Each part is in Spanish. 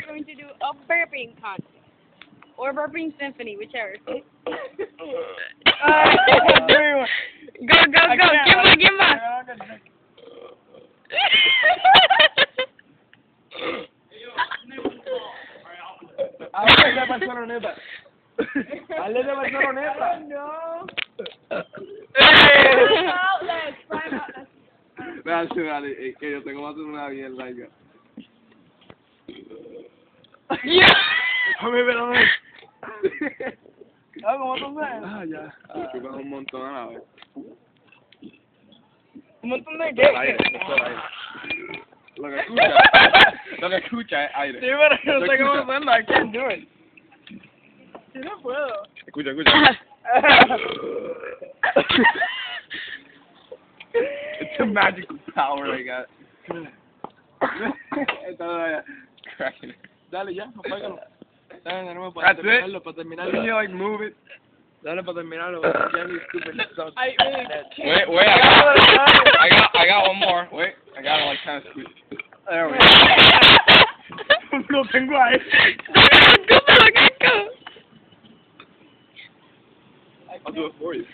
going to do a burping contest. Or burping symphony, whichever. Go, go, go. Give him. Hazle de Barceloneta. Hazle de Barceloneta. No. Dale, que yo tengo más de una bien larga. Dame, espérame. ¿Cómo tú ves? Ya. Chupas un montón a la vez. Un montón de qué. Lo que escucha es aire. Sí, pero yo no sé cómo hacerlo. I can't do it. Sí, no puedo. Escucha. It's a magical power I got. Cracking it. Dale ya, apágalo. Dale de nuevo That's terminarlo, it? para terminarlo. Can you like move it? Dale para terminarlo. Jenny, stupid son. I really can't. Wait, I got one more. Wait, I gotta like kind of squeeze. There we go. Lo tengo ahí. I'll do it for you.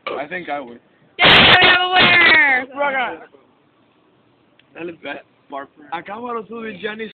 I think I would. Yeah, we have a winner! Dale, bet. Barker. Acábalo tú y Jenny.